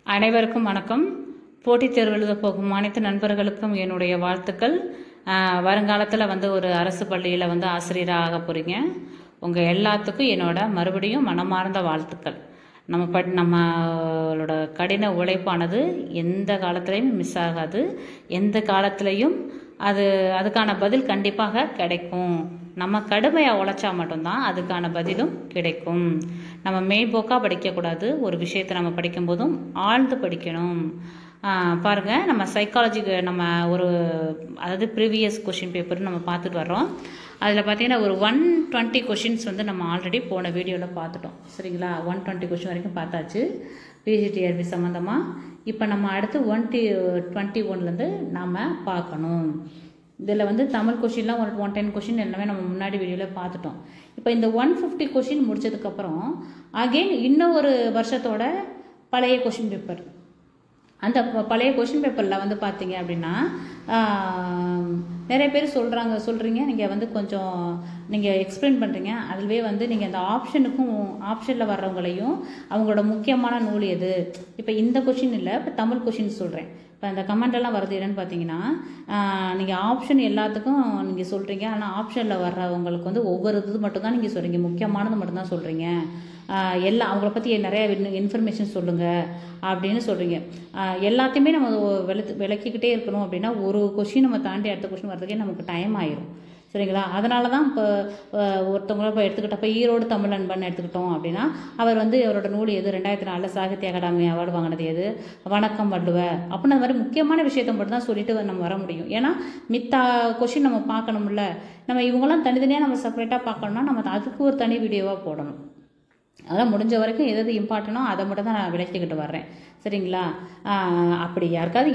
அனைவருக்கும் வணக்கம். போட்டித் தேர்வு எழுத போகும் அனைத்து நண்பர்களுக்கும் என்னுடைய வாழ்த்துக்கள். வருங்காலத்தில் ஒரு அரசு பள்ளியில் ஆசிரியராக ஆக போகிறீங்க. உங்கள் எல்லாத்துக்கும் என்னோட மறுபடியும் மனமார்ந்த வாழ்த்துக்கள். நம்மளோட கடின உழைப்பானது எந்த காலத்துலேயும் மிஸ் ஆகாது. எந்த காலத்துலேயும் அதுக்கான பதில் கண்டிப்பாக கிடைக்கும். நம்ம கடுமையாக உழைச்சா மட்டும்தான் அதுக்கான பதிலும் கிடைக்கும். நம்ம மேம்போக்காக படிக்கக்கூடாது. ஒரு விஷயத்தை நம்ம படிக்கும்போதும் ஆழ்ந்து படிக்கணும். பாருங்கள், நம்ம சைக்காலஜிக்கு அதாவது ப்ரீவியஸ் கொஷின் பேப்பர் நம்ம பார்த்துட்டு வர்றோம். அதில் பார்த்தீங்கன்னா ஒரு 120 கொஷின்ஸ் நம்ம ஆல்ரெடி போன வீடியோவில் பார்த்துட்டோம். சரிங்களா? 120 கொஷின் வரைக்கும் பார்த்தாச்சு பிஜிடிஆர்பி சம்மந்தமாக. இப்போ நம்ம அடுத்து 121லேருந்து நாம் பார்க்கணும். இதில் தமிழ் கொஷின்லாம் ஒரு 110 கொஷின் எல்லாமே நம்ம முன்னாடி வீடியோவில் பார்த்துட்டோம். இப்போ இந்த 150 கொஷின் முடித்ததுக்கப்புறம் அகெயின் இன்னும் ஒரு வருஷத்தோட பழைய கொஷின் பேப்பர். அந்த பழைய கொஷின் பேப்பரில் பார்த்தீங்க அப்படின்னா நிறைய பேர் சொல்கிறீங்க நீங்கள் கொஞ்சம் நீங்கள் எக்ஸ்பிளைன் பண்ணுறீங்க. அதுவே நீங்கள் அந்த ஆப்ஷனில் வர்றவங்களையும் அவங்களோட முக்கியமான நூல் எது. இப்போ இந்த கொஷின் இல்லை, இப்போ தமிழ் கொஷின் சொல்கிறேன். இப்போ அந்த கமெண்டெல்லாம் வருது என்னென்னு பார்த்தீங்கன்னா, நீங்கள் ஆப்ஷன் எல்லாத்துக்கும் நீங்கள் சொல்கிறீங்க, ஆனால் ஆப்ஷனில் வர்றவங்களுக்கு ஒவ்வொரு இது மட்டும்தான் நீங்கள் சொல்கிறீங்க, முக்கியமானது மட்டும்தான் சொல்கிறீங்க. அவங்கள பற்றி நிறைய இன்ஃபர்மேஷன் சொல்லுங்கள் அப்படின்னு சொல்கிறீங்க. எல்லாத்தையுமே நம்ம விளக்கிக்கிட்டே இருக்கணும் அப்படின்னா ஒரு கொஷின் நம்ம தாண்டி அடுத்த கொஷின் வர்றதுக்கே நமக்கு டைம் ஆயிரும். சரிங்களா? அதனால தான் இப்போ ஒருத்தவங்கள இப்போ எடுத்துக்கிட்டப்போ ஈரோடு தமிழ் நண்பன் எடுத்துக்கிட்டோம் அப்படின்னா அவர் அவரோட நூல் எது, 2004 சாகித்ய அகாடமி அவார்டு வாங்கினது எது, வணக்கம் வள்ளுவ அப்படின்னு அந்த மாதிரி முக்கியமான விஷயத்தை மட்டும் தான் சொல்லிட்டு நம்ம வர முடியும். ஏன்னா மித்த கொஷின் நம்ம பார்க்கணும்ல. நம்ம இவங்கெல்லாம் தனித்தனியாக நம்ம செப்பரேட்டாக பார்க்கணும்னா நம்ம அதுக்கு ஒரு தனி வீடியோவாக போடணும். அதெல்லாம் முடிஞ்ச வரைக்கும் எது எது அதை மட்டும் தான் நான் விளக்கிக்கிட்டு வர்றேன். சரிங்களா? அப்படி யாருக்காவது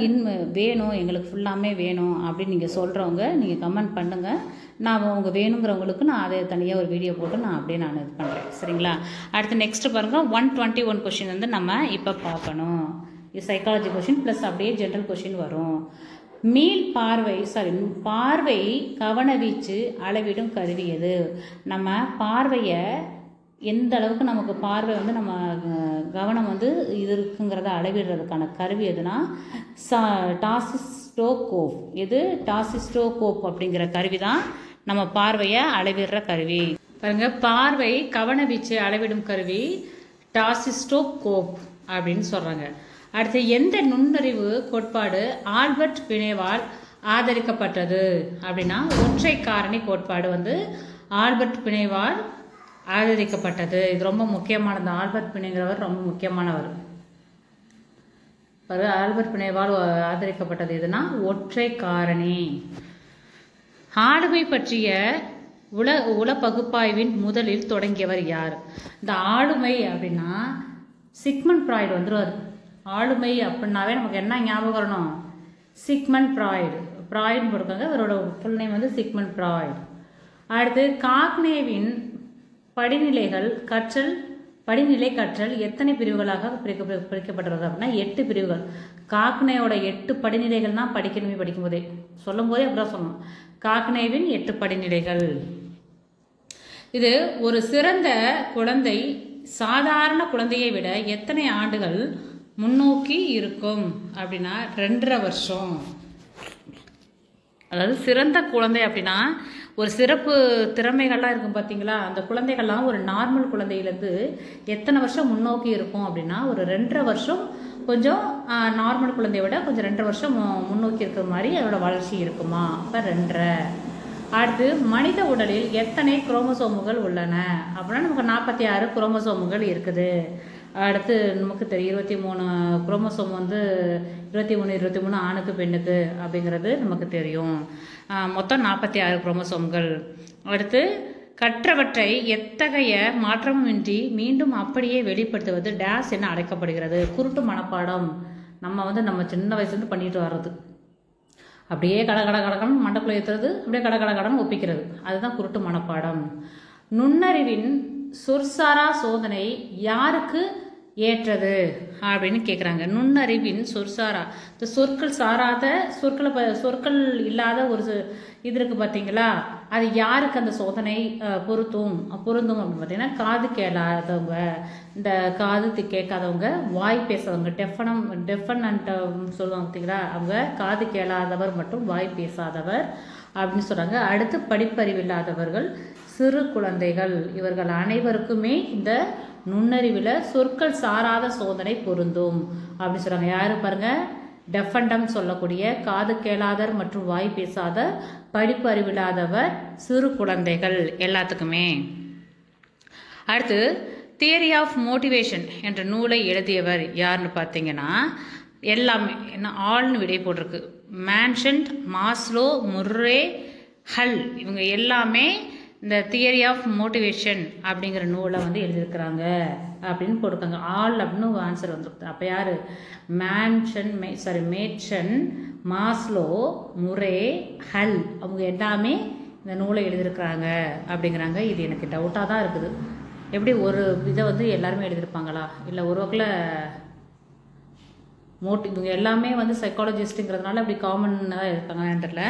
வேணும், எங்களுக்கு ஃபுல்லாமே வேணும் அப்படின்னு நீங்கள் சொல்கிறவங்க நீங்கள் கமெண்ட் பண்ணுங்கள். நான் உங்கள் வேணுங்கிறவங்களுக்கு நான் அதை தனியாக ஒரு வீடியோ போட்டு நான் அப்படியே நான் இது பண்ணுறேன். சரிங்களா? அடுத்து நெக்ஸ்ட்டு பாருங்கள், 121 கொஷின் நம்ம இப்போ பார்க்கணும். இது சைக்காலஜி கொஷின் ப்ளஸ் அப்படியே ஜென்ரல் கொஷின் வரும். பார்வை கவனவீச்சு அளவிடும் கருவி எது? நம்ம பார்வையை எந்த அளவுக்கு நமக்கு பார்வை நம்ம கவனம் இது இருக்குங்கிறத அளவிடுறதுக்கான கருவி எதுனா டாசிஸ்டோகோப். எது? டாசிஸ்டோகோப் அப்படிங்கிற கருவி தான் நம்ம பார்வையை அளவிடுற கருவி. பாருங்க, பார்வை கவனவீச்சு அளவிடும் கருவி டாசிஸ்டோகோப் அப்படின்னு சொல்கிறாங்க. அடுத்து, எந்த நுண்ணறிவு கோட்பாடு ஆல்பர்ட் பினேவால் ஆதரிக்கப்பட்டது அப்படின்னா ஒற்றை காரணி கோட்பாடு ஆல்பர்ட் பினேவால் ஆதரிக்கப்பட்டது. இது ரொம்ப முக்கியமானது. ஆல்பர்ட் பினேங்கிறவர் ரொம்ப முக்கியமானவர். ஆல்பர்ட் பினேவால் ஆதரிக்கப்பட்டது எதுனா ஒற்றை காரணி. ஆளுமை பற்றிய உள பகுப்பாய்வின் முதலில் தொடங்கியவர் யார்? இந்த ஆளுமை அப்படின்னா சிக்மண்ட் ஃப்ராய்டு வந்துருவார். ஆளுமை அப்படின்னாவே நமக்கு என்ன ஞாபகம் வரணும்? சிக்மண்ட் ஃப்ராய்டுன்னு போட்டிருக்காங்க. இவரோட ஃபுல் நேம் சிக்மண்ட் ஃப்ராய்டு. அடுத்து, காக்னேவின் படிநிலை கற்றல் எத்தனை பிரிவுகளாக பிரிக்கப்பட்டுள்ளது அப்படின்னா 8 பிரிவுகள். காக்னேவோட 8 படிநிலைகள் தான் படிக்கும்போதே சொல்லும் போதே அப்படிதான் சொல்லணும். காக்னேவின் 8 படிநிலைகள். இது ஒரு சிறந்த குழந்தை சாதாரண குழந்தையை விட எத்தனை ஆண்டுகள் முன்னோக்கி இருக்கும் அப்படின்னா 2.5 வருஷம். அதாவது சிறந்த குழந்தை அப்படின்னா ஒரு சிறப்பு திறமைகள்லாம் இருக்கும் பார்த்தீங்களா? அந்த குழந்தைகள்லாம் ஒரு நார்மல் குழந்தையிலேருந்து எத்தனை வருஷம் முன்னோக்கி இருக்கும் அப்படின்னா ஒரு 2.5 வருஷம். கொஞ்சம் நார்மல் குழந்தைய விட கொஞ்சம் 2.5 வருஷம் முன்னோக்கி இருக்கிற மாதிரி அதோட வளர்ச்சி இருக்குமா? அப்போ 2.5. அடுத்து, மனித உடலில் எத்தனை குரோமோசோமுகள் உள்ளன அப்படின்னா நமக்கு 46 குரோமோசோமுகள் இருக்குது. அடுத்து நமக்கு தெரியும் 23 குரோமோசோம் 23 ஆணுக்கு பெண்ணுக்கு அப்படிங்கிறது நமக்கு தெரியும். மொத்தம் 46 குரோமோசோம்கள். அடுத்து, கற்றவற்றை எத்தகைய மாற்றமுமின்றி மீண்டும் அப்படியே வெளிப்படுத்துவது டேஸ் என அழைக்கப்படுகிறது. குருட்டு மனப்பாடம். நம்ம சின்ன வயசுலேருந்து பண்ணிட்டு வர்றது. அப்படியே கடகடன்னு மண்டக்குள்ள ஏற்றுறது, அப்படியே கடகடன்னு ஒப்பிக்கிறது. அதுதான் குருட்டு மனப்பாடம். நுண்ணறிவின் சொற்சாரா சோதனை யாருக்கு ஏற்றது அப்படின்னு கேட்குறாங்க. நுண்ணறிவின் சொற்சாரா, இந்த சொற்கள் சாராத சொற்கள் இல்லாத ஒரு இது இருக்குது பார்த்தீங்களா, அது யாருக்கு அந்த சோதனை பொருந்தும் அப்படின்னு பார்த்தீங்கன்னா, காது கேளாதவங்க, இந்த காது கேட்காதவங்க, வாய் பேசாதவங்க, டெஃபனன்ட் சொல்லுவாங்க பார்த்தீங்களா, அவங்க காது கேளாதவர் மற்றும் வாய் பேசாதவர் அப்படின்னு சொல்கிறாங்க. அடுத்து படிப்பறிவு இல்லாதவர்கள், சிறு குழந்தைகள், இவர்கள் அனைவருக்குமே இந்த நுண்ணறிவில் சொற்கள் சாராத சோதனை பொருந்தும் அப்படின்னு சொல்கிறாங்க. யாரு பாருங்க, டெஃபண்டம் சொல்லக்கூடிய காது கேளாதவர் மற்றும் வாய் பேசாத, படிப்பு அறிவில்லாதவர், சிறு குழந்தைகள் எல்லாத்துக்குமே. அடுத்து தியரி ஆஃப் மோட்டிவேஷன் என்ற நூலை எழுதியவர் யாருன்னு பார்த்தீங்கன்னா, எல்லாமே என்ன ஆள்னு விடை போட்டிருக்கு. மேன்ஷன்ட், மாஸ்லோ, முர்ரே, ஹல், இவங்க எல்லாமே இந்த தியரி ஆஃப் மோட்டிவேஷன் அப்படிங்கிற நூலை வந்து எழுதியிருக்கிறாங்க அப்படின்னு போட்டிருக்காங்க. ஆல் அப்படின்னு ஆன்சர் வந்துருக்கு. அப்போ யார்? மேட்சன், மாஸ்லோ, முரே, ஹல், அவங்க எல்லாமே இந்த நூலை எழுதியிருக்கிறாங்க அப்படிங்கிறாங்க. இது எனக்கு டவுட்டாக தான் இருக்குது. எப்படி ஒரு இதை வந்து எல்லாருமே எழுதியிருப்பாங்களா, இல்லை ஒரு வகையில் இவங்க எல்லாமே வந்து சைக்காலஜிஸ்ட்டுங்கிறதுனால அப்படி காமனாக இருக்காங்கன்னு தெரியல.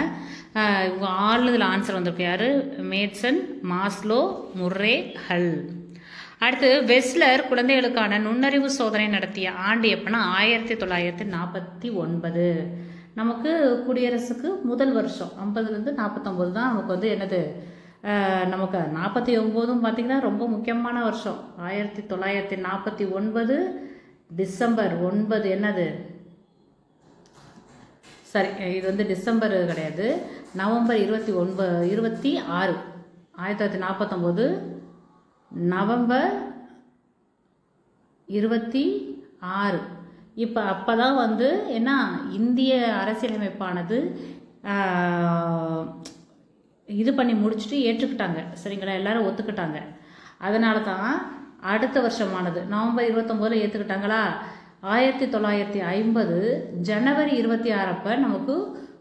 இவங்க ஆள் இதில் ஆன்சர் வந்திருக்கு. யார்? மேட்சன், மாஸ்லோ, முர்ரே, ஹல். அடுத்து வெஸ்லர் குழந்தைகளுக்கான நுண்ணறிவு சோதனை நடத்திய ஆண்டு எப்போனா 1949. நமக்கு குடியரசுக்கு முதல் வருஷம் 50லேருந்து 49 தான் நமக்கு வந்து என்னது, நமக்கு 49 பார்த்திங்கன்னா ரொம்ப முக்கியமான வருஷம். 1949 டிசம்பர் 9 என்னது, சரி இது வந்து டிசம்பர் கிடையாது, நவம்பர் 26 1949 நவம்பர் 26. இப்போ அப்போ தான் வந்து என்ன, இந்திய அரசியலமைப்பானது இது பண்ணி முடிச்சுட்டு ஏற்றுக்கிட்டாங்க. சரிங்களா, எல்லாரும் ஒத்துக்கிட்டாங்க. அதனால தான் அடுத்த வருஷமானது நவம்பர் 29 ஏற்றுக்கிட்டாங்களா. 1950 ஜனவரி 26 அப்போ நமக்கு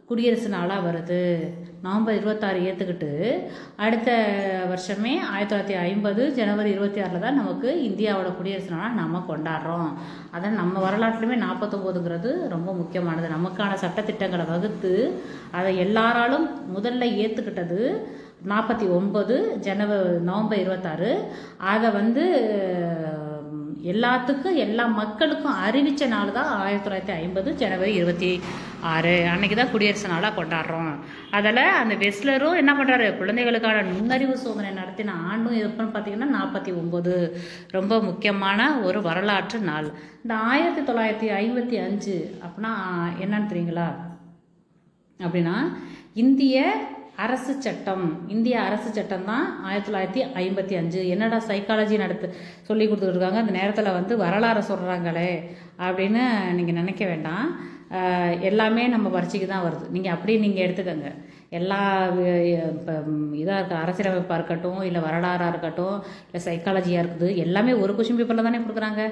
குடியரசு நாளாக வருது. நவம்பர் 26 ஏற்றுக்கிட்டு அடுத்த வருஷமே 1950 ஜனவரி 26 தான் நமக்கு இந்தியாவோட குடியரசு நாளாக நம்ம கொண்டாடுறோம். அதான் நம்ம வரலாற்றுலையுமே 49ங்கிறது ரொம்ப முக்கியமானது. நமக்கான சட்டத்திட்டங்களை வகுத்து அதை எல்லாராலும் முதல்ல ஏற்றுக்கிட்டது 49 நவம்பர் 26. அதை வந்து எல்லாத்துக்கும் எல்லா மக்களுக்கும் அறிவித்த நாள் தான் 1950 ஜனவரி 26. அன்னைக்கு தான் குடியரசு நாளாக கொண்டாடுறோம். அதில் அந்த வெஸ்லரும் என்ன பண்ணுறாரு, குழந்தைகளுக்கான நுண்ணறிவு சோதனை நடத்தின ஆண்டும் எப்போன்னு பார்த்தீங்கன்னா 49. ரொம்ப முக்கியமான ஒரு வரலாற்று நாள். இந்த 1955 அப்படின்னா என்னன்னு தெரியுங்களா, அப்படின்னா இந்திய அரசு சட்டம் தான் 1955. என்னடா சைக்காலஜி சொல்லி கொடுத்துருக்காங்க, அந்த நேரத்தில் வந்து வரலாறு சொல்கிறாங்களே அப்படின்னு நீங்கள் நினைக்க வேண்டாம். எல்லாமே நம்ம பரீட்சைக்கு தான் வருது. நீங்கள் அப்படியே நீங்கள் எடுத்துக்கோங்க. எல்லா இப்போ இதாக இருக்க அரசியலமைப்பாக இருக்கட்டும், இல்லை வரலாறாக இருக்கட்டும், இல்லை சைக்காலஜியாக இருக்குது, எல்லாமே ஒரு கொஷின் பேப்பரில் தானே கொடுக்குறாங்க.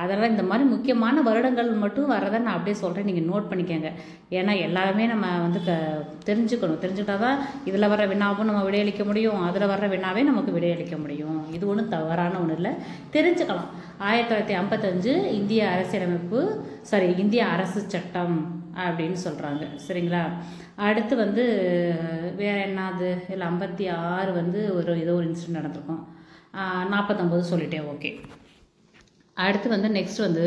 அதெல்லாம் இந்த மாதிரி முக்கியமான வருடங்கள் மட்டும் வரதை நான் அப்படியே சொல்கிறேன், நீங்கள் நோட் பண்ணிக்கோங்க. ஏன்னா எல்லாருமே நம்ம வந்து தெரிஞ்சுக்கிட்டா தான் இதில் வர வினாவும் நம்ம விடையளிக்க முடியும், அதில் வர்ற வினாவே நமக்கு விடையளிக்க முடியும். இது ஒன்றும் தவறான ஒன்றும் இல்லை, தெரிஞ்சுக்கலாம். 1955 இந்திய அரசு சட்டம் அப்படின்னு சொல்கிறாங்க. சரிங்களா, அடுத்து வந்து வேறு என்னது, இல்லை 56 வந்து ஏதோ ஒரு இன்சிடென்ட் நடந்திருக்கும். 49 சொல்லிட்டேன், ஓகே. அடுத்து வந்து நெக்ஸ்ட் வந்து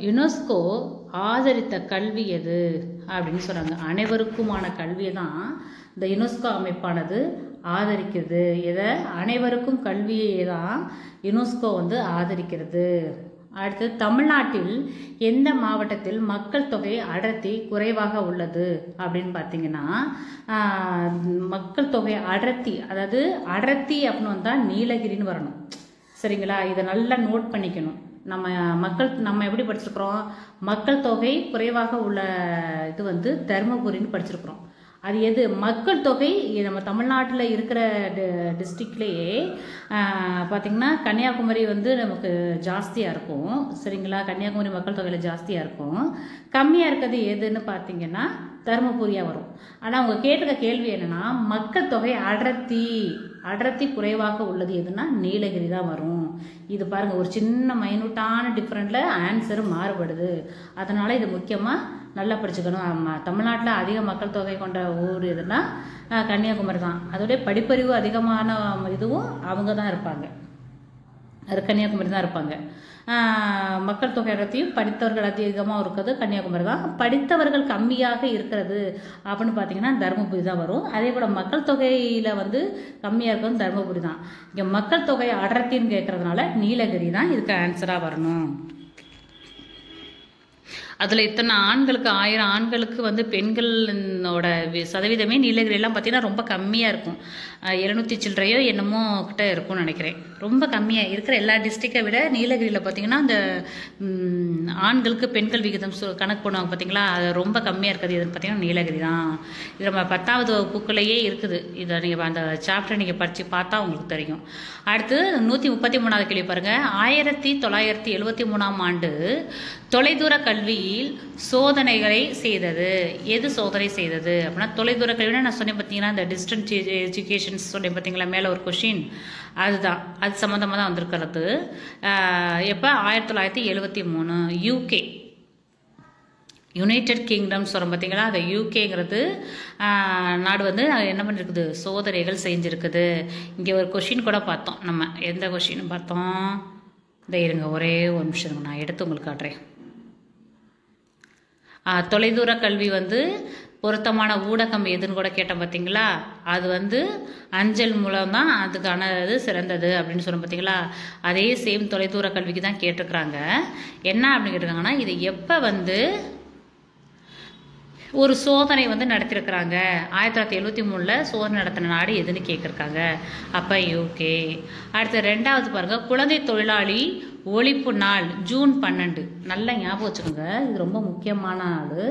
யுனெஸ்கோ ஆதரித்த கல்வி எது அப்படின்னு சொல்கிறாங்க. அனைவருக்குமான கல்வியை தான் இந்த யுனெஸ்கோ அமைப்பானது ஆதரிக்கிறது. இதை அனைவருக்கும் கல்வியை தான் யுனெஸ்கோ வந்து ஆதரிக்கிறது. அடுத்து தமிழ்நாட்டில் எந்த மாவட்டத்தில் மக்கள் தொகை அடர்த்தி குறைவாக உள்ளது அப்படின்னு பார்த்தீங்கன்னா, மக்கள் தொகை அடர்த்தி, அதாவது அடர்த்தி அப்படின்னு வந்தால் நீலகிரின்னு வரணும். சரிங்களா, இதை நல்லா நோட் பண்ணிக்கணும். நம்ம எப்படி படிச்சிருக்கிறோம், மக்கள் தொகை குறைவாக உள்ள இது வந்து தருமபுரின்னு படிச்சிருக்கிறோம். அது எது, மக்கள் தொகை நம்ம தமிழ்நாட்டில் இருக்கிற டிஸ்ட்ரிக்ட்லேயே பார்த்திங்கன்னா கன்னியாகுமரி வந்து நமக்கு ஜாஸ்தியாக இருக்கும். சரிங்களா, கன்னியாகுமரி மக்கள் தொகையில் ஜாஸ்தியாக இருக்கும். கம்மியாக இருக்கிறது எதுன்னு பார்த்தீங்கன்னா தருமபுரியாக வரும். ஆனால் அவங்க கேட்டிருக்க கேள்வி என்னென்னா, மக்கள் தொகை அடர்த்தி குறைவாக உள்ளது எதுனா நீலகிரி தான் வரும் இது பாருங்கள், ஒரு சின்ன மைனூட்டான டிஃப்ரெண்ட்டில் ஆன்சர் மாறுபடுது. அதனால் இது முக்கியமாக நல்லா படிச்சுக்கணும். தமிழ்நாட்டில் அதிக மக்கள் தொகை கொண்ட ஊர் எதுனா கன்னியாகுமரி தான். அதோடைய படிப்பறிவு அதிகமான இதுவும் அவங்க தான் இருப்பாங்க, கன்னியாகுமரி தான் இருப்பாங்க. மக்கள் தொகை இடத்தையும் படித்தவர்கள் அதிகமாக இருக்கிறது கன்னியாகுமரி தான். படித்தவர்கள் கம்மியாக இருக்கிறது அப்படின்னு பார்த்தீங்கன்னா தருமபுரி தான் வரும். அதே போல் மக்கள் தொகையில் வந்து கம்மியாக இருக்கிறது தருமபுரி தான். இங்கே மக்கள் தொகை அடர்த்தின்னு கேட்கறதுனால நீலகிரி தான் இதுக்கு ஆன்சராக வரணும். அதில் இத்தனை ஆண்களுக்கு 1000 ஆண்களுக்கு வந்து பெண்களோட சதவீதமே நீலகிரியெல்லாம் பார்த்தீங்கன்னா ரொம்ப கம்மியாக இருக்கும். 700 சில்லறையோ என்னமோ கிட்ட இருக்கும்னு நினைக்கிறேன். ரொம்ப கம்மியாக இருக்கிற எல்லா டிஸ்ட்ரிக்டை விட நீலகிரியில் பார்த்தீங்கன்னா அந்த ஆண்களுக்கு பெண்கள் விகிதம் கணக்கு பண்ணுவாங்க பார்த்தீங்களா, அது ரொம்ப கம்மியாக இருக்குது. இது பார்த்தீங்கன்னா நீலகிரி தான். இது நம்ம 10வது வகுப்புக்குள்ளேயே இருக்குது. இதை நீங்கள் அந்த சாப்டரை நீங்கள் படித்து பார்த்தா உங்களுக்கு தெரியும். அடுத்து 133வது கேள்வி பாருங்கள். 1973ஆம் ஆண்டு தொலைதூர கல்வியில் சோதனைகளை செய்தது. எது சோதனை செய்தது அப்படின்னா தொலைதூர கல்வினா நான் சொன்னேன் பார்த்தீங்கன்னா இந்த டிஸ்டன்ஸ் எஜுகேஷன் சொன்னேன் பார்த்தீங்களா, மேலே ஒரு கொஷின், அதுதான் அது சம்மந்தமாக தான் வந்திருக்கிறது. எப்போ 1973 யூகே யுனைடெட் கிங்டம் சொல்கிறோம் பார்த்தீங்களா, அந்த யூகேங்கிறது நாடு வந்து என்ன பண்ணியிருக்குது, சோதனைகள் செஞ்சுருக்குது. இங்கே ஒரு கொஷின் கூட பார்த்தோம் நம்ம. எந்த கொஷின் பார்த்தோம், இந்த இருங்க ஒரே ஒரு நிமிஷம் நான் எடுத்து உங்களுக்கு காட்டுறேன். தொலைதூர கல்வி வந்து பொருத்தமான ஊடகம் எதுன்னு கூட கேட்டோம் பார்த்தீங்களா, அது வந்து அஞ்சல் மூலம் தான் அதுக்கான இது சிறந்தது அப்படின்னு சொன்னோம் பார்த்தீங்களா. அதே சேம் தொலைதூர கல்விக்கு தான் கேட்டிருக்கிறாங்க. என்ன அப்படின்னு கேட்டிருக்காங்கன்னா, இது எப்போ வந்து ஒரு சோதனை வந்து நடத்திருக்கிறாங்க, 1973 சோதனை நடத்தின நாடு எதுன்னு கேட்குறாங்க. அப்போ யூகே. அடுத்து 2வது பாருங்கள், குழந்தை தொழிலாளி ஒழிப்பு நாள் ஜூன் 12. நல்லா ஞாபகம் வச்சுக்கோங்க, இது ரொம்ப முக்கியமான நாள்.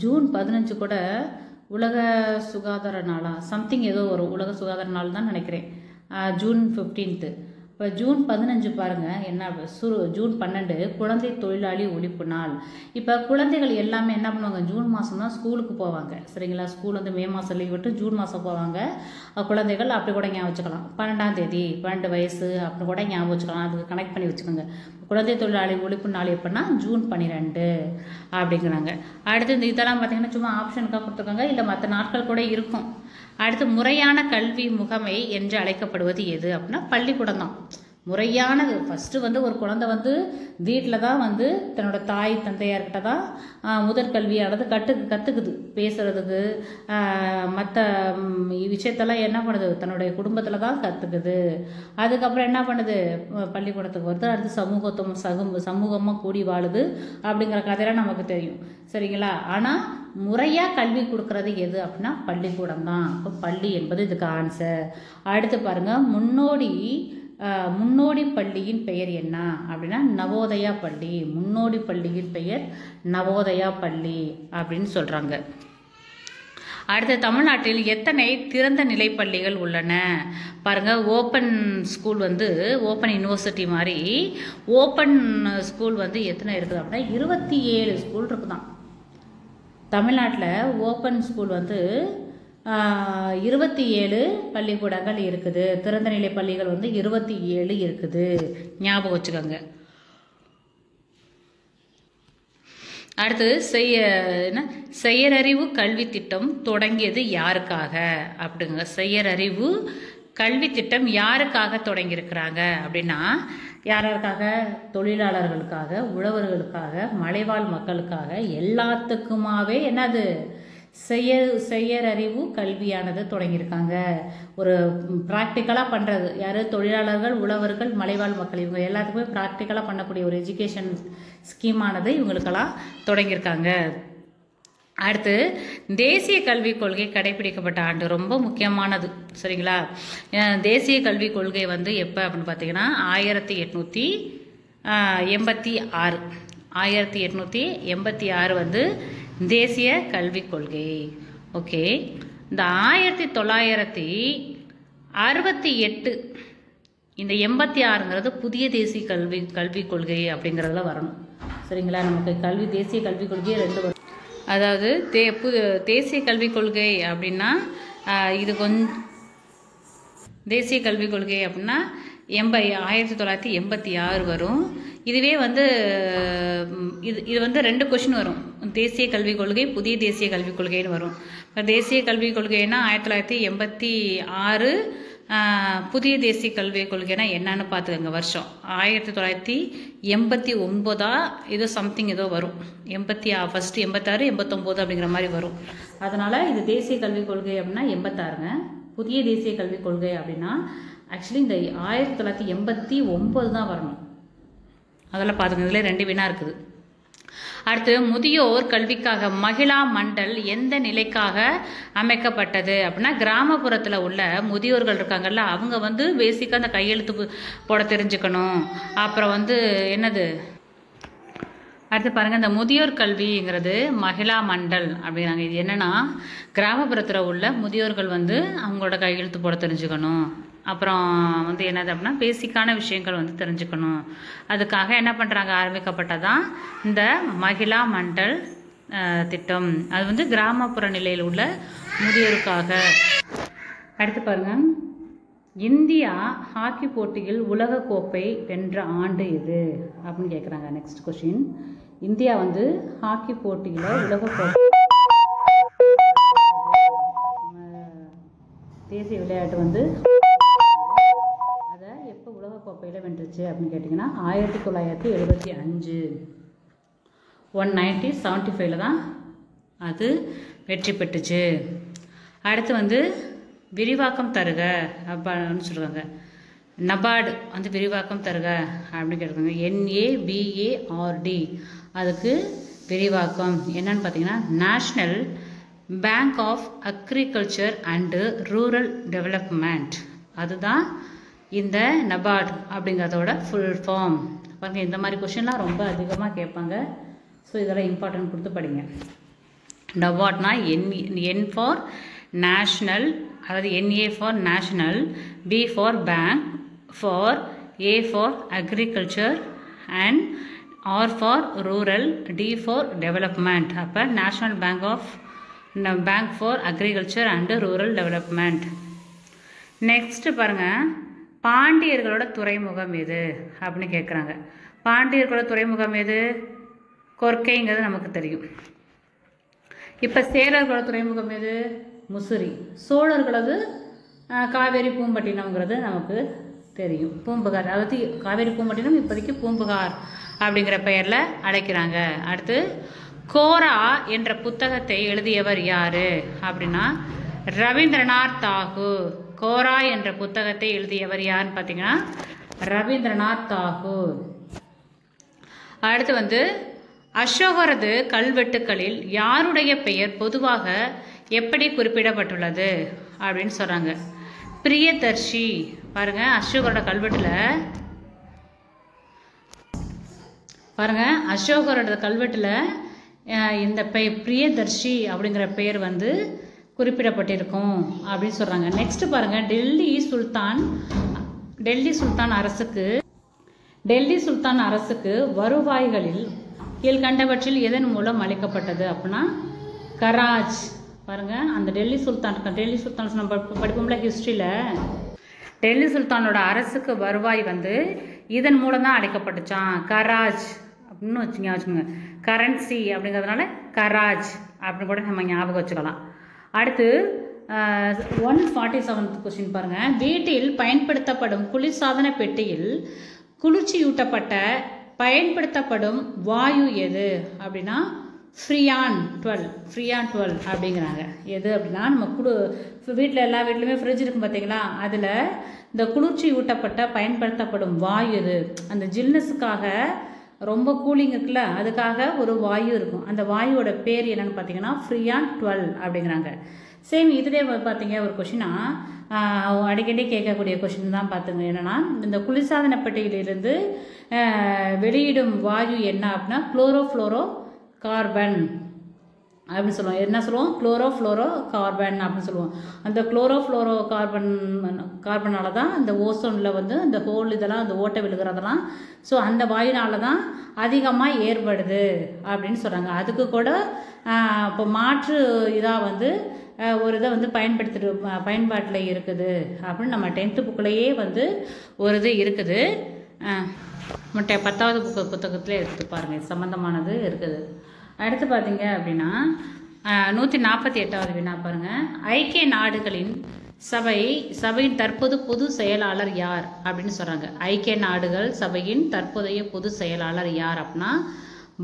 ஜூன் 15 கூட உலக சுகாதார நாளா சம்திங் ஏதோ ஒரு உலக சுகாதார நாள் தான் நினைக்கிறேன். ஜூன் 15. இப்போ ஜூன் 15 பாருங்கள் என்ன ஜூன் 12 குழந்தை தொழிலாளி ஒழிப்பு நாள். இப்போ குழந்தைகள் எல்லாமே என்ன பண்ணுவாங்க, ஜூன் மாதம் தான் ஸ்கூலுக்கு போவாங்க சரிங்களா. ஸ்கூல் வந்து மே மாதம் லீவ் விட்டு ஜூன் மாதம் போவாங்க குழந்தைகள். அப்படி கூட ஞாபகம் வச்சுக்கலாம். 12ஆம் தேதி 12 வயசு அப்படி கூட ஞாபகம் வச்சுக்கலாம். அதுக்கு கனெக்ட் பண்ணி வச்சுக்கோங்க. குழந்தை தொழிலாளி ஒழிப்பு நாள் எப்படின்னா ஜூன் 12 அப்படிங்கிறாங்க. அடுத்து இந்த இதெல்லாம் பார்த்தீங்கன்னா சும்மா ஆப்ஷனுக்காக கொடுத்துருக்காங்க, இல்லை மற்ற நாட்கள் கூட இருக்கும். அடுத்து முறையான கல்வி முகமை என்று அழைக்கப்படுவது எது அப்படின்னா பள்ளிக்கூடம் தான் முறையானது. ஃபஸ்ட்டு வந்து ஒரு குழந்தை வந்து வீட்டில் தான் வந்து தன்னோட தாய் தந்தையார்கிட்ட தான் முதற்கல்வியானது கற்றுக்குது. பேசுகிறதுக்கு மற்ற விஷயத்தெல்லாம் என்ன பண்ணுது, தன்னுடைய குடும்பத்தில் தான் கற்றுக்குது. அதுக்கப்புறம் என்ன பண்ணுது, பள்ளிக்கூடத்துக்கு வருது. அடுத்து சமூகமாக கூடி வாழுது அப்படிங்கிற கதையெல்லாம் நமக்கு தெரியும் சரிங்களா. ஆனால் முறையாக கல்வி கொடுக்கறது எது அப்படின்னா பள்ளிக்கூடம் தான். அப்போ பள்ளி என்பது இதுக்கு ஆன்சர். அடுத்து பாருங்கள், முன்னோடி பள்ளியின் பெயர் என்ன அப்படின்னா நவோதயா பள்ளி. முன்னோடி பள்ளியின் பெயர் நவோதயா பள்ளி அப்படின்னு சொல்கிறாங்க. அடுத்து தமிழ்நாட்டில் எத்தனை திறந்த நிலை பள்ளிகள் உள்ளன பாருங்கள். ஓப்பன் ஸ்கூல் வந்து ஓப்பன் யூனிவர்சிட்டி மாதிரி ஓப்பன் ஸ்கூல் வந்து எத்தனை இருக்குது அப்படின்னா 27 ஸ்கூல் இருக்குதான் தமிழ்நாட்டில். ஓப்பன் ஸ்கூல் வந்து 27 பள்ளிக்கூடங்கள் இருக்குது. திறந்தநிலை பள்ளிகள் வந்து 27 இருக்குது. ஞாபகம் வச்சுக்கோங்க. அடுத்து செயலறிவு கல்வி திட்டம் தொடங்கியது யாருக்காக அப்படிங்க. செயலறிவு கல்வி திட்டம் யாருக்காக தொடங்கியிருக்கிறாங்க அப்படின்னா யாருக்காக, தொழிலாளர்களுக்காக, உழவர்களுக்காக, மலைவாழ் மக்களுக்காக, எல்லாத்துக்குமாவே என்னது செயலறிவு கல்வியானது தொடங்கியிருக்காங்க. ஒரு ப்ராக்டிக்கலாக பண்ணுறது யார், தொழிலாளர்கள், உழவர்கள், மலைவாழ் மக்கள், இவங்க எல்லாத்துக்குமே ப்ராக்டிக்கலாக பண்ணக்கூடிய ஒரு எஜுகேஷன் ஸ்கீமானது இவங்களுக்கெல்லாம் தொடங்கியிருக்காங்க. அடுத்து தேசிய கல்விக் கொள்கை கடைபிடிக்கப்பட்ட ஆண்டு ரொம்ப முக்கியமானது சரிங்களா. தேசிய கல்விக் கொள்கை வந்து எப்போ அப்படின்னு பார்த்தீங்கன்னா 1886. 1886 வந்து தேசிய கல்விக் கொள்கை. ஓகே, இந்த 1968 இந்த 86ங்கிறது புதிய தேசிய கல்விக் கொள்கை அப்படிங்கிறதுல வரணும் சரிங்களா. நமக்கு தேசிய கல்விக் கொள்கையே 2 வரும். அதாவது தேசிய கல்விக் கொள்கை அப்படின்னா இது தேசிய கல்விக் கொள்கை அப்படின்னா 1986 வரும். இதுவே வந்து இது வந்து 2 கொஷின் வரும். தேசிய கல்விக் கொள்கை, புதிய தேசிய கல்விக் கொள்கைன்னு வரும். இப்போ தேசிய கல்விக் கொள்கைன்னா 1986, புதிய தேசிய கல்விக் கொள்கைனா என்னன்னு பார்த்துக்கங்க. வருஷம் 1989 ஏதோ சம்திங் ஏதோ வரும். ஃபர்ஸ்ட் 86, 89 அப்படிங்கிற மாதிரி வரும். அதனால இது தேசிய கல்விக் கொள்கை அப்படின்னா 86ங்க. புதிய தேசிய கல்விக் கொள்கை அப்படின்னா ஆக்சுவலி இந்த 1989 தான் வரணும். அதெல்லாம் பார்த்துங்க. இதில் 2 வினா இருக்குது. அடுத்து, முதியோர் கல்விக்காக மகிழா மண்டல் எந்த நிலைக்காக அமைக்கப்பட்டது அப்படின்னா, கிராமப்புறத்தில் உள்ள முதியோர்கள் இருக்காங்கல்ல, அவங்க வந்து பேசிக்காக அந்த கையெழுத்து போட தெரிஞ்சுக்கணும். அப்புறம் வந்து என்னது, அடுத்து பாருங்கள், இந்த முதியோர் கல்விங்கிறது மகிழா மண்டல் அப்படிங்கிறாங்க. இது என்னென்னா, கிராமப்புறத்தில் உள்ள முதியோர்கள் வந்து அவங்களோட கையெழுத்து போட தெரிஞ்சுக்கணும். அப்புறம் வந்து என்னது அப்படின்னா, பேசிக்கான விஷயங்கள் வந்து தெரிஞ்சுக்கணும். அதுக்காக என்ன பண்ணுறாங்க, ஆரம்பிக்கப்பட்டதான் இந்த மகிழா மண்டல் திட்டம். அது வந்து கிராமப்புற நிலையில் உள்ள முதியோருக்காக. அடுத்து பாருங்கள், இந்தியா ஹாக்கி போட்டியில் உலக கோப்பை வென்ற ஆண்டு எது அப்படின்னு கேட்குறாங்க. நெக்ஸ்ட் கொஸ்டின், இந்தியா வந்து ஹாக்கி போட்டியில் உலக கோப்பை, தேசிய விளையாட்டு வந்து அதை எப்போ உலக கோப்பையில் வென்றுச்சு அப்படின்னு கேட்டிங்கன்னா 1975, 1975 தான் அது வெற்றி பெற்றுச்சு. அடுத்து வந்து விரிவாக்கம் தருக அப்படின்னு சொல்கிறாங்க. நபார்டு வந்து விரிவாக்கம் தருக அப்படின்னு கேட்டிருக்காங்க. NABARD அதுக்கு விரிவாக்கம் என்னன்னு பார்த்தீங்கன்னா, national bank of agriculture and rural development. அதுதான் இந்த நபார்டு அப்படிங்கிறதோட ஃபுல் ஃபார்ம். பாருங்க, இந்த மாதிரி கொஷின்லாம் ரொம்ப அதிகமாக கேட்பாங்க. ஸோ இதெல்லாம் இம்பார்ட்டன்ட் கொடுத்து படிங்க. நபார்ட்னா N ஃபார் நேஷ்னல், அதாவது NA for national, B for bank, for A for agriculture and R for rural, D for development. அப்போ national bank for agriculture and rural development. Next பாருங்கள், பாண்டியர்களோட துறைமுகம் எது அப்படின்னு கேட்குறாங்க. பாண்டியர்களோட துறைமுகம் எது? கொர்க்கைங்கிறது நமக்கு தெரியும். இப்போ சேரர்களோட துறைமுகம் எது? முசிறி. சோழர்களது காவேரி பூம்பட்டினம்ங்கிறது நமக்கு தெரியும். பூம்புகார், அதாவது காவேரி பூம்பட்டினம் இப்போதைக்கு பூம்புகார் அப்படிங்கிற பெயரில் அழைக்கிறாங்க. அடுத்து, கோரா என்ற புத்தகத்தை எழுதியவர் யாரு அப்படின்னா ரவீந்திரநாத் தாகூர். கோரா என்ற புத்தகத்தை எழுதியவர் யாருன்னு பார்த்தீங்கன்னா ரவீந்திரநாத் தாகூர். அடுத்து வந்து, அசோகரது கல்வெட்டுக்களில் யாருடைய பெயர் பொதுவாக எப்படி குறிப்பிடப்பட்டுள்ளது அப்படின்னு சொல்றாங்க. பிரியதர்ஷி. பாருங்க, அசோகரோட கல்வெட்டுல பாருங்க, அசோகரோட கல்வெட்டுல இந்த பிரியதர்ஷி அப்படிங்கிற பெயர் வந்து குறிப்பிடப்பட்டிருக்கும் அப்படின்னு சொல்றாங்க. நெக்ஸ்ட் பாருங்க, டெல்லி சுல்தான் அரசுக்கு வருவாய்களில் கீழ்கண்டவற்றில் எதன் மூலம் அளிக்கப்பட்டது அப்படின்னா கராஜ். பாருங்க, அந்த டெல்லி சுல்தான் நம்ம படிப்போம்ல ஹிஸ்டரியில, டெல்லி சுல்தானோட அரசுக்கு வருவாய் வந்து இதன் மூலம் தான் அளிக்கப்பட்டுச்சான். கராஜ் அப்படின்னு வச்சுக்கோங்க. கரன்சி அப்படிங்கிறதுனால கராஜ் அப்படின்னு கூட நம்ம ஞாபகம் வச்சுக்கலாம். அடுத்து 147th கொஸ்டின் பாருங்க, வீட்டில் பயன்படுத்தப்படும் குளிர்சாதன பெட்டியில் குளிர்ச்சியூட்டப்பட்ட பயன்படுத்தப்படும் வாயு எது அப்படின்னா ஃப்ரியான் 12 அப்படிங்கிறாங்க. எது அப்படின்னா, நம்ம வீட்டில் எல்லா வீட்லையுமே ஃப்ரிட்ஜ் இருக்கும் பார்த்தீங்களா, அதில் இந்த குளிர்ச்சி ஊட்டப்பட்ட பயன்படுத்தப்படும் வாயு எது? அந்த ஜில்னஸுக்காக ரொம்ப கூலிங் இருக்குல்ல, அதுக்காக ஒரு வாயு இருக்கும். அந்த வாயுவோட பேர் என்னன்னு பார்த்தீங்கன்னா ஃப்ரியான் 12 அப்படிங்கிறாங்க. சேம் இதுலேயே பார்த்தீங்க ஒரு கொஷினா, அடிக்கடி கேட்கக்கூடிய கொஷின் தான் பார்த்துங்க. என்னன்னா, இந்த குளிர்சாதன பெட்டியிலிருந்து வெளியிடும் வாயு என்ன அப்படின்னா குளோரோஃப்ளோரோ கார்பன் அப்படின்னு சொல்லுவோம். என்ன சொல்லுவோம்? குளோரோஃப்ளோரோ கார்பன் அப்படின்னு சொல்லுவோம். அந்த குளோரோஃப்ளோரோ கார்பனால தான் அந்த ஓசோனில் வந்து அந்த ஹோல் இதெல்லாம் அந்த ஓட்டை விழுகிறதெல்லாம், ஸோ அந்த வாயுனால தான் அதிகமாக ஏற்படுது அப்படின்னு சொல்கிறாங்க. அதுக்கு கூட இப்போ மாற்று இதாக வந்து ஒரு இதை வந்து பயன்பாட்டில் இருக்குது அப்படின்னு நம்ம 10th புக்கிலேயே வந்து ஒரு இது இருக்குது. 10வது புத்தகத்தில் எடுத்து பாருங்கள், இது சம்மந்தமானது இருக்குது. அடுத்து பார்த்தீங்க அப்படின்னா 148வது வினா பாருங்கள். ஐக்கிய நாடுகளின் சபையின் தற்போது பொது செயலாளர் யார் அப்படின்னு சொல்கிறாங்க. ஐக்கிய நாடுகள் சபையின் தற்போதைய பொது செயலாளர் யார் அப்படின்னா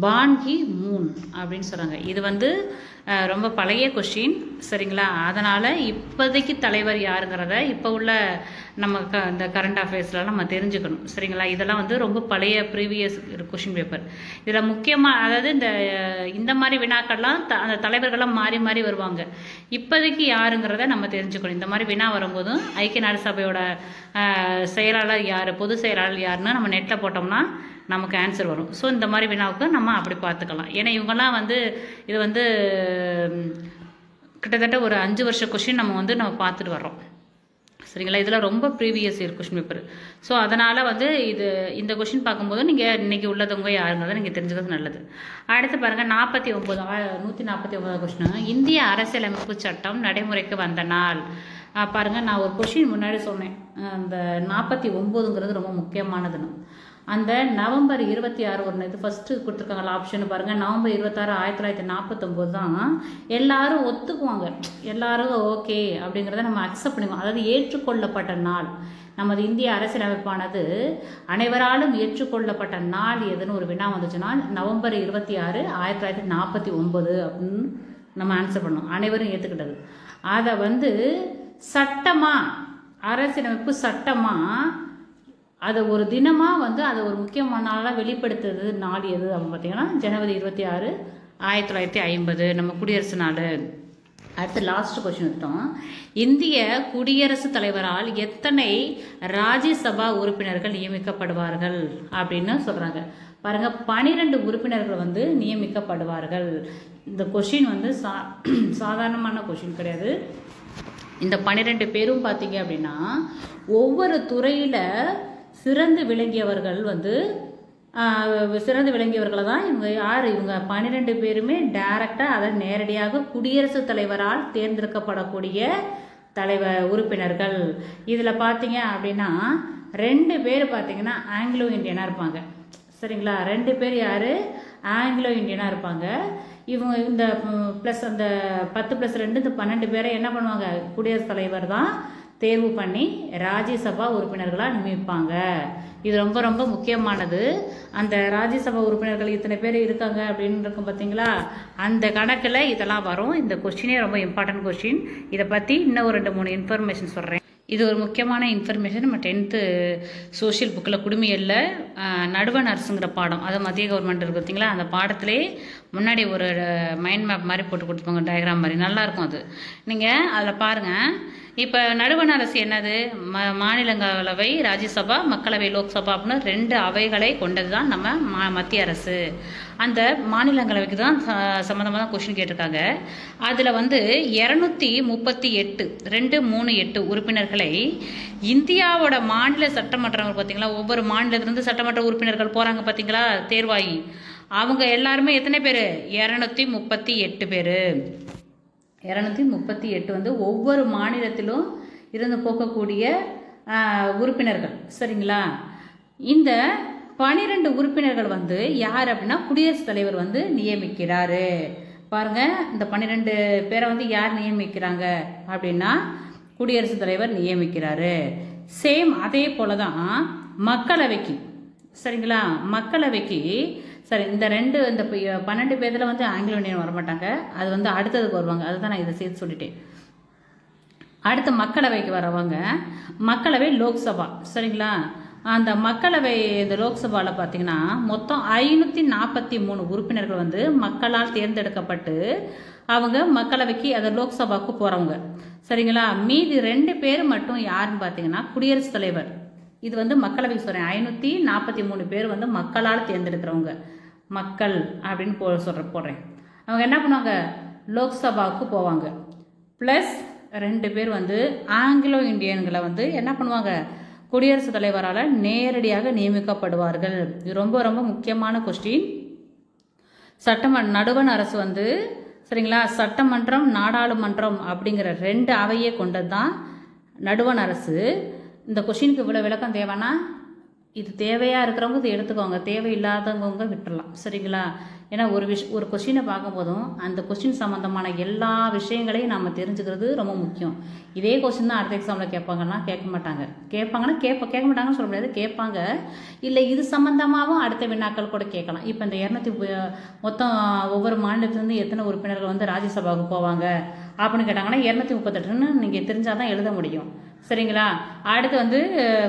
பான் கி மூன் அப்படின்னு சொல்கிறாங்க. இது வந்து ரொம்ப பழைய கொஷின், சரிங்களா? அதனால் இப்போதைக்கு தலைவர் யாருங்கிறத இப்போ உள்ள நம்ம இந்த கரண்ட் அஃபேர்ஸ்லாம் நம்ம தெரிஞ்சுக்கணும், சரிங்களா? இதெல்லாம் வந்து ரொம்ப பழைய ப்ரீவியஸ் கொஷின் பேப்பர். இதில் முக்கியமாக அதாவது இந்த மாதிரி வினாக்கள்லாம் அந்த தலைவர்கள்லாம் மாறி மாறி வருவாங்க. இப்போதைக்கு யாருங்கிறத நம்ம தெரிஞ்சுக்கணும். இந்த மாதிரி வினா வரும்போதும் ஐக்கிய நாடு சபையோட செயலாளர் யார், பொது செயலாளர் யாருன்னு நம்ம நெட்டில் போட்டோம்னா நமக்கு ஆன்சர் வரும். ஸோ இந்த மாதிரி வினாவுக்கு நம்ம அப்படி பார்த்துக்கலாம். ஏன்னா இவங்கெல்லாம் வந்து இது வந்து கிட்டத்தட்ட ஒரு 5 வருஷ கொஷின் நம்ம பார்த்துட்டு வர்றோம், சரிங்களா? இதெல்லாம் ரொம்ப previous year question paper. So அதனால் வந்து இந்த கொஷின் பார்க்கும்போது நீங்கள் இன்றைக்கி உள்ளதவங்க யாருங்கிறத நீங்கள் தெரிஞ்சுக்கிறது நல்லது. அடுத்து பாருங்கள் 149 கொஷின். இந்திய அரசியலமைப்பு சட்டம் நடைமுறைக்கு வந்த நாள் பாருங்கள். நான் ஒரு கொஷின் முன்னாடி சொன்னேன், அந்த 49ங்கிறது ரொம்ப முக்கியமானதுன்னு. அந்த நவம்பர் 26 ஒரு இது ஃபஸ்ட்டு கொடுத்துருக்காங்களா ஆப்ஷன் பாருங்கள். நவம்பர் 26, 1949 தான் எல்லாரும் ஒத்துக்குவாங்க, எல்லாரும் ஓகே அப்படிங்கிறத நம்ம அக்செப்ட் பண்ணிக்குவோம். அதாவது ஏற்றுக்கொள்ளப்பட்ட நாள். நமது இந்திய அரசியலமைப்பானது அனைவராலும் ஏற்றுக்கொள்ளப்பட்ட நாள் எதுன்னு ஒரு வினா வந்துச்சுன்னா நவம்பர் 26, 1949 அப்படின்னு நம்ம ஆன்சர் பண்ணோம். அனைவரும் ஏற்றுக்கிட்டது. அதை வந்து சட்டமா, அரசியலமைப்பு சட்டமா அதை ஒரு தினமாக வந்து அதை ஒரு முக்கியமான நாளாக வெளிப்படுத்துறது நாள் எது அப்படின்னு பார்த்தீங்கன்னா ஜனவரி 26, 1950 நம்ம குடியரசு நாள். அடுத்து லாஸ்ட் கொஸ்டின் எடுத்தோம். இந்திய குடியரசுத் தலைவரால் எத்தனை ராஜ்யசபா உறுப்பினர்கள் நியமிக்கப்படுவார்கள் அப்படின்னு சொல்கிறாங்க. பாருங்கள், 12 உறுப்பினர்கள் வந்து நியமிக்கப்படுவார்கள். இந்த கொஷின் வந்து சாதாரணமான கொஷின் கிடையாது. இந்த 12 பேரும் பார்த்தீங்க அப்படின்னா ஒவ்வொரு துறையில் சிறந்து விளங்கியவர்கள் தான் இவங்க 12 பேருமே டைரக்டாக அதை நேரடியாக குடியரசுத் தலைவரால் தேர்ந்தெடுக்கப்படக்கூடிய உறுப்பினர்கள். இதில் பார்த்தீங்க அப்படின்னா 2 பேர் பார்த்தீங்கன்னா ஆங்கிலோ இந்தியனாக இருப்பாங்க, சரிங்களா? 2 பேர் யார்? ஆங்கிலோ இந்தியனாக இருப்பாங்க. இவங்க இந்த ப்ளஸ் அந்த 10 + 2 இந்த 12 பேரை என்ன பண்ணுவாங்க? குடியரசுத் தலைவர் தான் தேர்வு பண்ணி ராஜ்யசபா உறுப்பினர்களாக நியமிப்பாங்க. இது ரொம்ப ரொம்ப முக்கியமானது. அந்த ராஜ்யசபா உறுப்பினர்கள் இத்தனை பேர் இருக்காங்க அப்படின்னு இருக்கும் பார்த்தீங்களா, அந்த கணக்கில் இதெல்லாம் வரும். இந்த கொஸ்டினே ரொம்ப இம்பார்ட்டன்ட் கொஸ்டின். இதை பற்றி இன்னும் ஒரு 2-3 இன்ஃபர்மேஷன் சொல்கிறேன். இது ஒரு முக்கியமான இன்ஃபர்மேஷன். நம்ம 10th சோஷியல் புக்கில் குடுமியல்ல நடுவண் அரசுங்கிற பாடம், அது மத்திய கவர்மெண்ட் இருக்குது பார்த்தீங்களா, அந்த பாடத்திலே முன்னாடி ஒரு மைண்ட் மேப் மாதிரி போட்டு கொடுத்துப்பாங்க, டயக்ராம் மாதிரி, நல்லாயிருக்கும் அது. நீங்கள் அதில் பாருங்கள். இப்போ நடுவண் அரசு என்னது? மாநிலங்களவை, ராஜ்யசபா, மக்களவை, லோக்சபா அப்படின்னு 2 அவைகளை கொண்டது தான் நம்ம மத்திய அரசு. அந்த மாநிலங்களவைக்கு தான் சம்மந்தமாக தான் கொஷின் கேட்டிருக்காங்க. அதில் வந்து 238 238 உறுப்பினர்களை இந்தியாவோட மாநில சட்டமன்றங்கள் பார்த்தீங்களா, ஒவ்வொரு மாநிலத்திலிருந்து சட்டமன்ற உறுப்பினர்கள் போகிறாங்க பார்த்தீங்களா தேர்வாகி, அவங்க எல்லாருமே எத்தனை பேர்? 238 பேர். 238 வந்து ஒவ்வொரு மாநிலத்திலும் இருந்து போகக்கூடிய உறுப்பினர்கள், சரிங்களா? இந்த 12 உறுப்பினர்கள் வந்து யார் அப்படின்னா குடியரசுத் தலைவர் வந்து நியமிக்கிறாரு. பாருங்க, இந்த 12 பேரை வந்து யார் நியமிக்கிறாங்க அப்படின்னா குடியரசுத் தலைவர் நியமிக்கிறாரு. சேம் அதே போல தான் மக்களவைக்கு, சரிங்களா? மக்களவைக்கு சரி, இந்த 12 பேரில் வந்து ஆங்கிலோ இந்தியன் வரமாட்டாங்க, அது வந்து அடுத்ததுக்கு வருவாங்க. அதுதான் நான் இதை சேர்த்து சொல்லிட்டேன். அடுத்து மக்களவைக்கு வரவங்க மக்களவை, லோக்சபா, சரிங்களா? அந்த மக்களவை இந்த லோக்சபாவில் பார்த்தீங்கன்னா மொத்தம் 543 உறுப்பினர்கள் வந்து மக்களால் தேர்ந்தெடுக்கப்பட்டு அவங்க மக்களவைக்கு அதை லோக்சபாவுக்கு போகிறவங்க, சரிங்களா? மீதி 2 பேர் மட்டும் யாருன்னு பார்த்தீங்கன்னா குடியரசுத் தலைவர். இது வந்து மக்களவைக்கு சொல்கிறேன். 543 பேர் வந்து மக்களால் தேர்ந்தெடுக்கிறவங்க, மக்கள் அப்படின்னு போடுறேன். அவங்க என்ன பண்ணுவாங்க? லோக்சபாவுக்கு போவாங்க. ப்ளஸ் 2 பேர் வந்து ஆங்கிலோ இந்தியன்களை வந்து என்ன பண்ணுவாங்க? குடியரசுத் தலைவரால் நேரடியாக நியமிக்கப்படுவார்கள். இது ரொம்ப ரொம்ப முக்கியமான கொஸ்டின். நடுவண் அரசு வந்து சரிங்களா? சட்டமன்றம் நாடாளுமன்றம் அப்படிங்கிற 2 அவையே கொண்டது தான் நடுவண் அரசு. இந்த கொஷினுக்கு இவ்வளோ விளக்கம் தேவைன்னா இது தேவையாக இருக்கிறவங்க இதை எடுத்துக்கோங்க, தேவையில்லாதவங்க விட்டுடலாம். சரிங்களா? ஏன்னா ஒரு கொஷினை பார்க்கும் போதும் அந்த கொஷின் சம்மந்தமான எல்லா விஷயங்களையும் நம்ம தெரிஞ்சுக்கிறது ரொம்ப முக்கியம். இதே கொஷின் தான் அடுத்த எக்ஸாமில் கேட்பாங்கன்னா கேட்க மாட்டாங்க, கேட்பாங்கன்னா கேட்க மாட்டாங்கன்னு சொல்ல முடியாது, கேட்பாங்க. இல்லை இது சம்மந்தமாகவும் அடுத்த வினாக்கள் கூட கேட்கலாம். இப்போ இந்த 200 மொத்தம் ஒவ்வொரு மாநிலத்திலேருந்து எத்தனை உறுப்பினர்கள் வந்து ராஜ்யசபாவுக்கு போவாங்க அப்படின்னு கேட்டாங்கன்னா 238ன்னு நீங்கள் தெரிஞ்சால் தான் எழுத முடியும். சரிங்களா? அடுத்து வந்து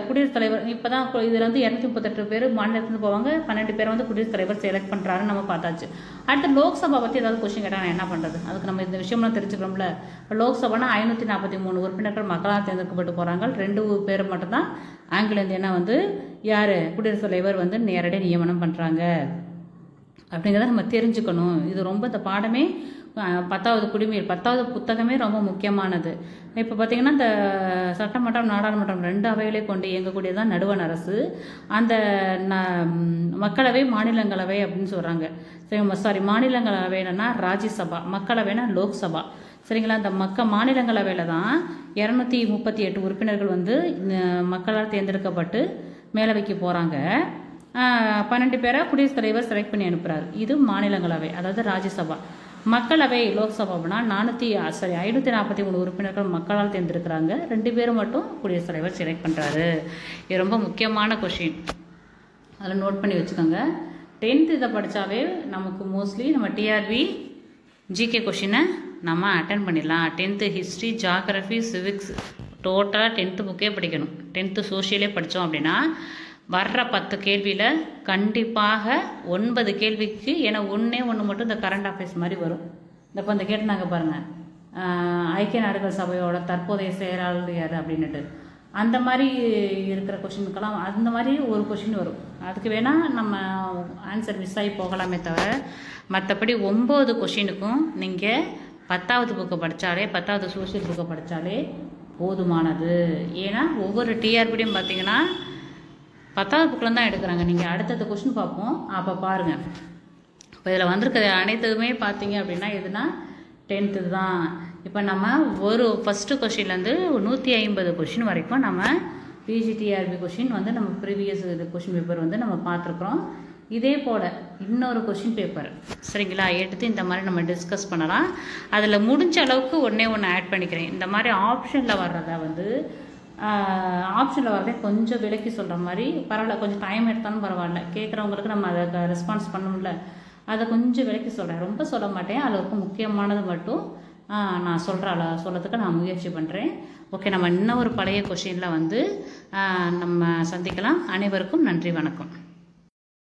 குடியரசுத் தலைவர் இப்போ தான் இதில் வந்து 238 பேர் மாநிலத்துலேருந்து போவாங்க, 12 பேரை வந்து குடியரசுத் தலைவர் செலக்ட் பண்ணுறாருன்னு நம்ம பார்த்தாச்சு. அடுத்து லோக்சபா பற்றி ஏதாவது கொஸ்டின் கேட்டால் என்ன பண்ணுறது? அதுக்கு நம்ம இந்த விஷயம்லாம் தெரிஞ்சுக்கிறோம்ல. இப்போ லோக்சபானா 543 உறுப்பினர்கள் மக்களால் தேர்ந்தெடுக்கப்பட்டு போகிறாங்க. 2 பேர் மட்டும்தான் ஆங்கில இந்தியனா வந்து யார் குடியரசுத் தலைவர் வந்து நேரடியாக நியமனம் பண்ணுறாங்க அப்படிங்கிறத நம்ம தெரிஞ்சுக்கணும். இது ரொம்ப இந்த பாடமே 10வது குடிமையில் 10வது புத்தகமே ரொம்ப முக்கியமானது. இப்போ பார்த்தீங்கன்னா இந்த சட்டமன்றம் நாடாளுமன்றம் 2 அவைகளை கொண்டு இயங்கக்கூடியதான் நடுவண் அரசு. அந்த மக்களவை மாநிலங்களவை அப்படின்னு சொல்கிறாங்க. சரி, மாநிலங்களவைனா ராஜ்யசபா, மக்களவைனா லோக்சபா. சரிங்களா? அந்த மாநிலங்களவையில் தான் 238 உறுப்பினர்கள் வந்து மக்களால் தேர்ந்தெடுக்கப்பட்டு மேலவைக்கு போகிறாங்க. 12 பேரை குடியரசுத் தலைவர் செலக்ட் பண்ணி அனுப்புகிறார். இது மாநிலங்களவை, அதாவது ராஜ்யசபா. மக்களவை லோக்சபானா 543 உறுப்பினர்கள் மக்களால் தேர்ந்தெடுக்கிறாங்க, 2 பேரும் மட்டும் குடியரசுத் தலைவர் செலக்ட் பண்ணுறாரு. இது ரொம்ப முக்கியமான கொஷின், அதில் நோட் பண்ணி வச்சுக்கோங்க. 10th இதை படித்தாவே நமக்கு மோஸ்ட்லி நம்ம டிஆர்பி ஜிகே கொஷினை நம்ம அட்டன் பண்ணிடலாம். 10th ஹிஸ்ட்ரி, ஜாகிரஃபி, சிவிக்ஸ் டோட்டலாக 10th புக்கே படிக்கணும். 10th சோஷியலே படித்தோம் அப்படின்னா வர்ற 10 கேள்வியில் கண்டிப்பாக 9 கேள்விக்கு, ஏன்னா ஒன்று மட்டும் இந்த கரண்ட் அஃபேர்ஸ் மாதிரி வரும். இந்த கேட்டுனாங்க பாருங்கள், ஐக்கிய நாடுகள் சபையோட தற்போதைய செயலாளர் யார் அப்படின்னுட்டு, அந்த மாதிரி இருக்கிற கொஷினுக்கெல்லாம் அந்த மாதிரி ஒரு கொஷின் வரும். அதுக்கு வேணால் நம்ம ஆன்சர் மிஸ் ஆகி போகலாமே தவிர மற்றபடி 9 கொஷினுக்கும் நீங்கள் 10வது புக்கை படித்தாலே 10வது சோஷியல் புக்கை படித்தாலே போதுமானது. ஏன்னா ஒவ்வொரு டிஆர்பிலையும் பார்த்தீங்கன்னா 10வது புக்கில் தான் எடுக்கிறாங்க. நீங்கள் அடுத்தடுத்த கொஷின் பார்ப்போம், அப்போ பாருங்கள். இப்போ இதில் வந்திருக்கிற அனைத்துமே பார்த்தீங்க அப்படின்னா எதுனா 10th தான். இப்போ நம்ம ஒரு ஃபஸ்ட்டு கொஷின்லேருந்து 150 கொஷின் வரைக்கும் நம்ம பிஜிடிஆர்பி கொஷின் வந்து நம்ம ப்ரீவியஸ் இது கொஷின் பேப்பர் வந்து நம்ம பார்த்துருக்குறோம். இதே போல் இன்னொரு கொஷின் பேப்பர் சரிங்களா எடுத்து இந்த மாதிரி நம்ம டிஸ்கஸ் பண்ணலாம். அதில் முடிஞ்ச அளவுக்கு ஒன்று ஆட் பண்ணிக்கிறேன். இந்த மாதிரி ஆப்ஷனில் வர்றதை வந்து ஆப்ஷனில் வரதே கொஞ்சம் விலக்கி சொல்கிற மாதிரி பரவாயில்ல, கொஞ்சம் டைம் எடுத்தாலும் பரவாயில்ல, கேட்குறவங்களுக்கு நம்ம அதை ரெஸ்பான்ஸ் பண்ணணும்ல, அதை கொஞ்சம் விலக்கி சொல்கிறேன். ரொம்ப சொல்ல மாட்டேன், அளவுக்கு முக்கியமானது மட்டும் நான் சொல்கிறதுக்கு நான் முயற்சி பண்ணுறேன். ஓகே, நம்ம இன்னும் ஒரு பழைய கொஷினில் வந்து நம்ம சந்திக்கலாம். அனைவருக்கும் நன்றி, வணக்கம்.